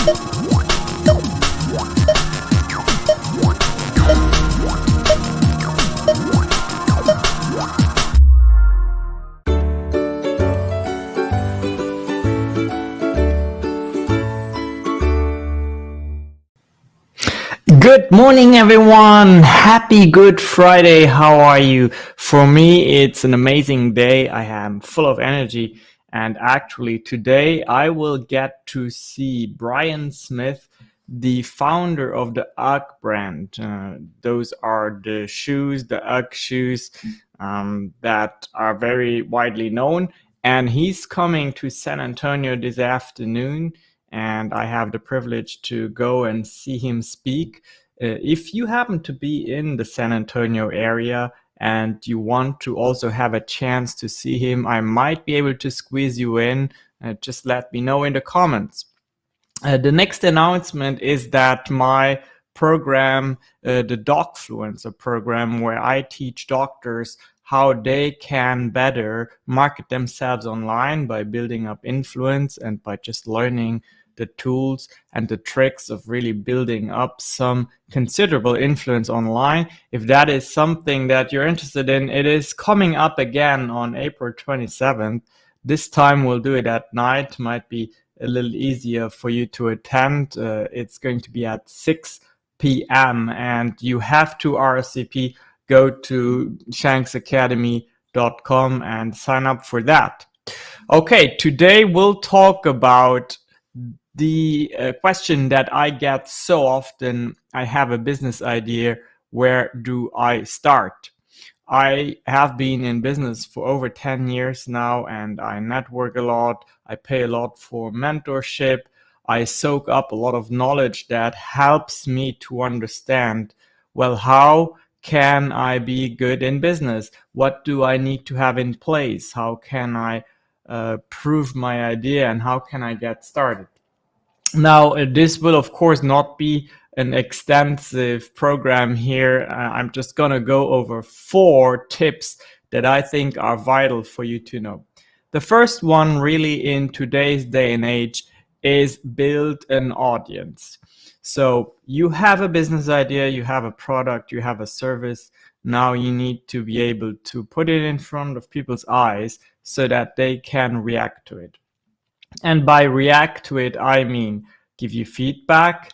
Good morning, everyone. Happy Good Friday. How are you? For me, it's an amazing day. I am full of energy. And actually, today I will get to see Brian Smith, the founder of the UGG brand. Those are the shoes, the UGG shoes that are very widely known. And he's coming to San Antonio this afternoon. And I have the privilege to go and see him speak. If you happen to be in the San Antonio area and you want to also have a chance to see him, I might be able to squeeze you in. Just let me know in the comments. The next announcement is that my program, the Docfluencer program, where I teach doctors how they can better market themselves online by building up influence and by just learning the tools and the tricks of really building up some considerable influence online. If that is something that you're interested in, it is coming up again on April 27th. This time we'll do it at night. Might be a little easier for you to attend. It's going to be at 6 p.m. and you have to RSVP. Go to shanksacademy.com and sign up for that. Okay, today we'll talk about the question that I get so often. I have a business idea. Where do I start? I have been in business for over 10 years now, and I network a lot. I pay a lot for mentorship. I soak up a lot of knowledge that helps me to understand, well, how can I be good in business? What do I need to have in place? How can I prove my idea, and how can I get started? Now, this will, of course, not be an extensive program here. I'm just going to go over 4 tips that I think are vital for you to know. The first one, really, in today's day and age, is build an audience. So you have a business idea, you have a product, you have a service. Now you need to be able to put it in front of people's eyes so that they can react to it. And by react to it, I mean give you feedback,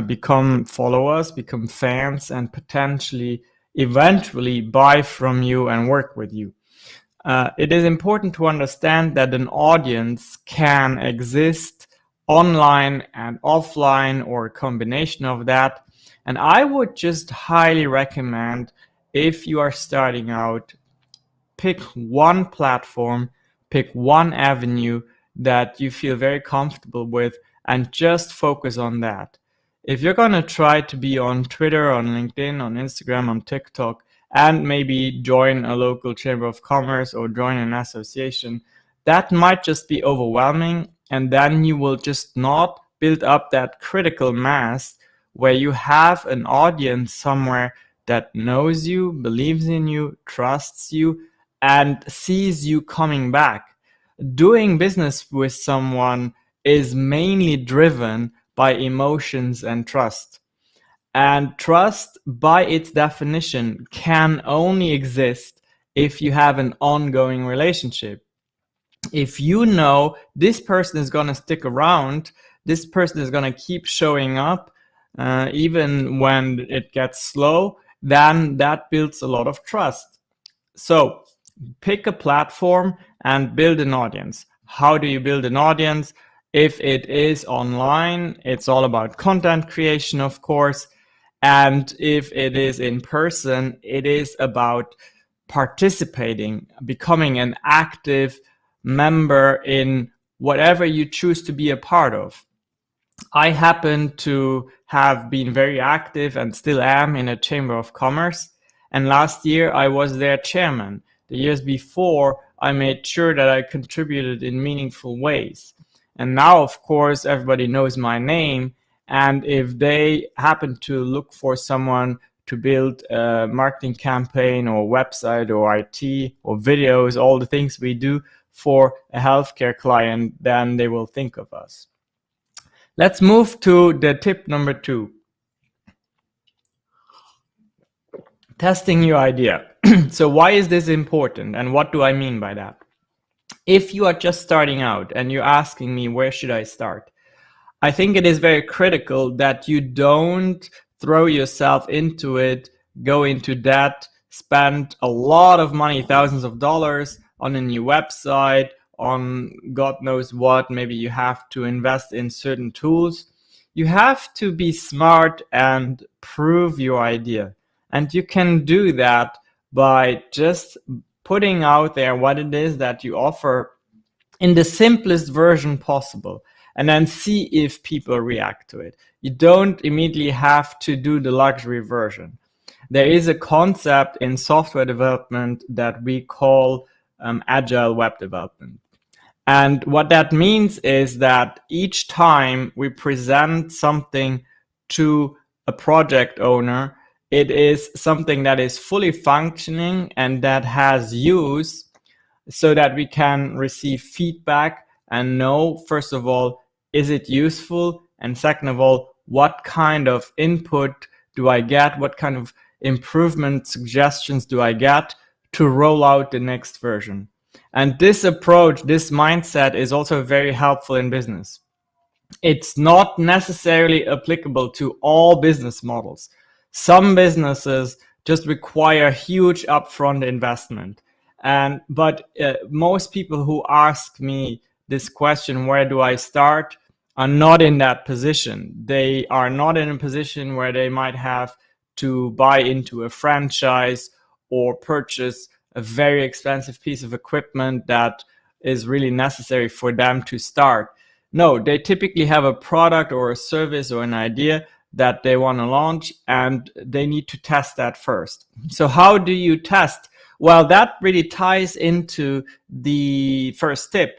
become followers, become fans, and potentially, eventually buy from you and work with you. It is important to understand that an audience can exist online and offline, or a combination of that. And I would just highly recommend, if you are starting out, pick one platform, pick one avenue that you feel very comfortable with, and just focus on that. If you're going to try to be on Twitter, on LinkedIn, on Instagram, on TikTok, and maybe join a local chamber of commerce or join an association, that might just be overwhelming, and then you will just not build up that critical mass where you have an audience somewhere that knows you, believes in you, trusts you, and sees you coming back. Doing business with someone is mainly driven by emotions and trust. And trust, by its definition, can only exist if you have an ongoing relationship. If you know this person is going to stick around, this person is going to keep showing up, even when it gets slow, then that builds a lot of trust. So pick a platform and build an audience. How do you build an audience? If it is online, it's all about content creation, of course. And if it is in person, it is about participating, becoming an active member in whatever you choose to be a part of. I happen to have been very active and still am in a chamber of commerce. And last year I was their chairman. The years before, I made sure that I contributed in meaningful ways. And now, of course, everybody knows my name. And if they happen to look for someone to build a marketing campaign or website or IT or videos, all the things we do for a healthcare client, then they will think of us. Let's move to the tip number 2. Testing your idea. So why is this important and what do I mean by that? If you are just starting out and you're asking me, where should I start? I think it is very critical that you don't throw yourself into it, go into debt, spend a lot of money, thousands of dollars on a new website, on God knows what. Maybe you have to invest in certain tools. You have to be smart and prove your idea. And you can do that by just putting out there what it is that you offer in the simplest version possible, and then see if people react to it. You don't immediately have to do the luxury version. There is a concept in software development that we call agile web development. And what that means is that each time we present something to a project owner, it is something that is fully functioning and that has use, so that we can receive feedback and know, first of all, is it useful? And second of all, what kind of input do I get? What kind of improvement suggestions do I get to roll out the next version? And this approach, this mindset is also very helpful in business. It's not necessarily applicable to all business models. Some businesses just require huge upfront investment. But most people who ask me this question, where do I start, are not in that position. They are not in a position where they might have to buy into a franchise or purchase a very expensive piece of equipment that is really necessary for them to start. No, they typically have a product or a service or an idea that they want to launch, and they need to test that first. So how do you test? Well, that really ties into the first tip.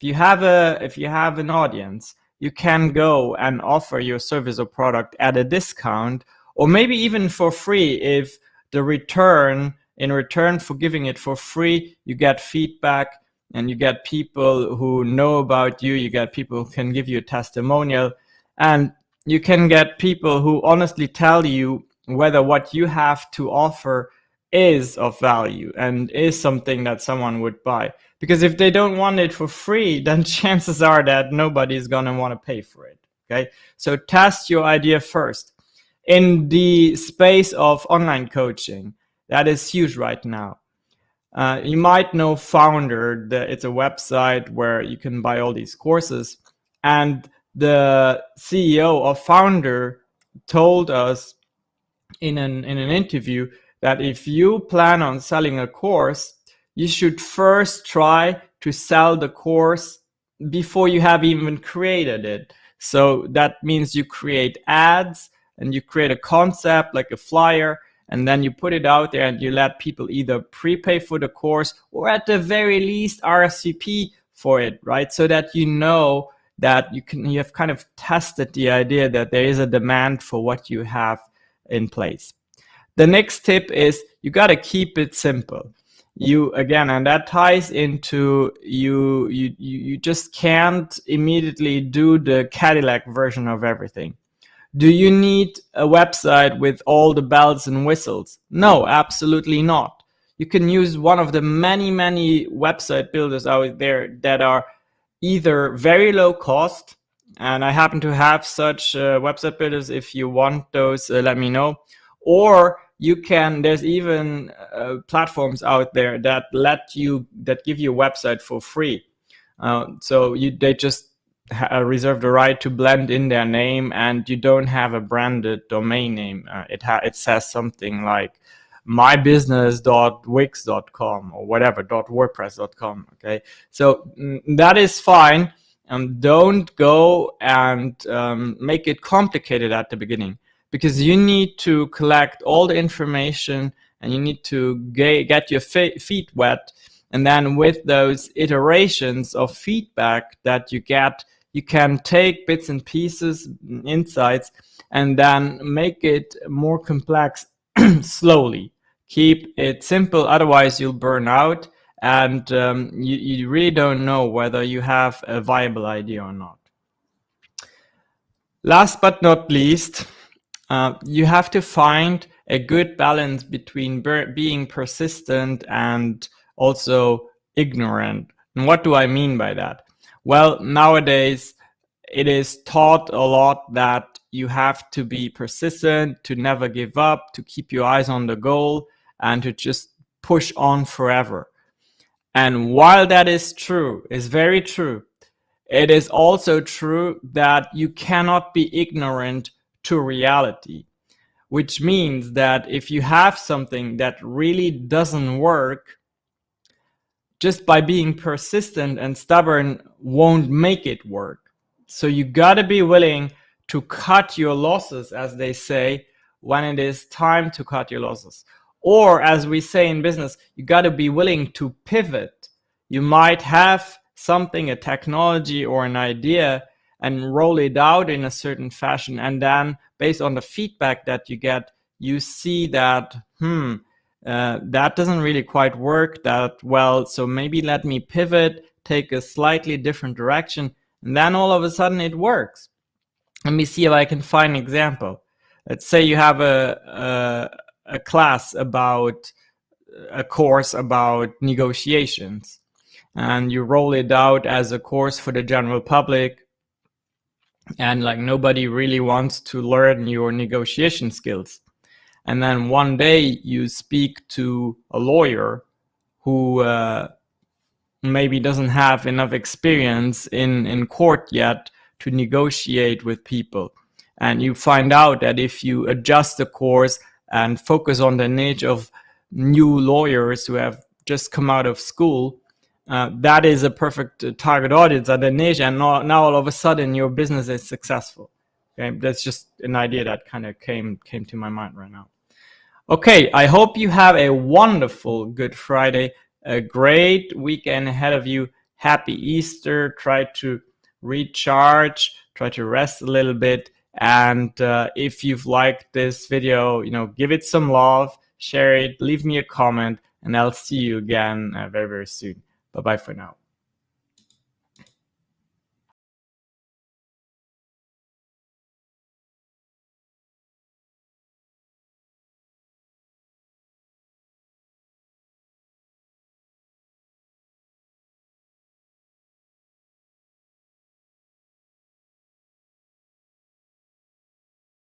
If you have an audience, you can go and offer your service or product at a discount, or maybe even for free if in return for giving it for free, you get feedback and you get people who know about you, you get people who can give you a testimonial, and you can get people who honestly tell you whether what you have to offer is of value and is something that someone would buy. Because if they don't want it for free, then chances are that nobody's going to want to pay for it. Okay, so test your idea first. In the space of online coaching, that is huge right now. You might know Founder. It's a website where you can buy all these courses. And the CEO of Founder told us in an interview that if you plan on selling a course, you should first try to sell the course before you have even created it. So that means you create ads and you create a concept like a flyer, and then you put it out there and you let people either prepay for the course or at the very least RSVP for it, right? So that you know that you have kind of tested the idea that there is a demand for what you have in place. The next tip is you got to keep it simple. And that ties into you just can't immediately do the Cadillac version of everything. Do you need a website with all the bells and whistles? No, absolutely not. You can use one of the many website builders out there that are either very low cost, and I happen to have such website builders. If you want those, let me know. Or there's even platforms out there that give you a website for free. They just reserve the right to blend in their name, and you don't have a branded domain name. It says something like mybusiness.wix.com or whatever, .wordpress.com. Okay, so that is fine. Don't go and make it complicated at the beginning, because you need to collect all the information and you need to get your feet wet. And then with those iterations of feedback that you get, you can take bits and pieces, insights, and then make it more complex slowly. Keep it simple, otherwise you'll burn out, and you really don't know whether you have a viable idea or not. Last but not least, you have to find a good balance between being persistent and also ignorant. And what do I mean by that? Well, nowadays it is taught a lot that you have to be persistent, to never give up, to keep your eyes on the goal, and to just push on forever. And while that is true, is very true, it is also true that you cannot be ignorant to reality, which means that if you have something that really doesn't work, just by being persistent and stubborn won't make it work. So you gotta be willing to cut your losses, as they say, when it is time to cut your losses. Or as we say in business, you gotta be willing to pivot. You might have something, a technology or an idea, and roll it out in a certain fashion. And then based on the feedback that you get, you see that, that doesn't really quite work that well. So maybe let me pivot, take a slightly different direction. And then all of a sudden it works. Let me see if I can find an example. Let's say you have a class about a course about negotiations, and you roll it out as a course for the general public, and like nobody really wants to learn your negotiation skills. And then one day you speak to a lawyer who maybe doesn't have enough experience in court yet to negotiate with people. And you find out that if you adjust the course and focus on the niche of new lawyers who have just come out of school, that is a perfect target audience at the niche, and now all of a sudden your business is successful. Okay, that's just an idea that kind of came to my mind right now. Okay, I hope you have a wonderful Good Friday, a great weekend ahead of you. Happy Easter. Try to recharge, try to rest a little bit. And if you've liked this video, give it some love, share it, leave me a comment, and I'll see you again very, very soon. Bye-bye for now.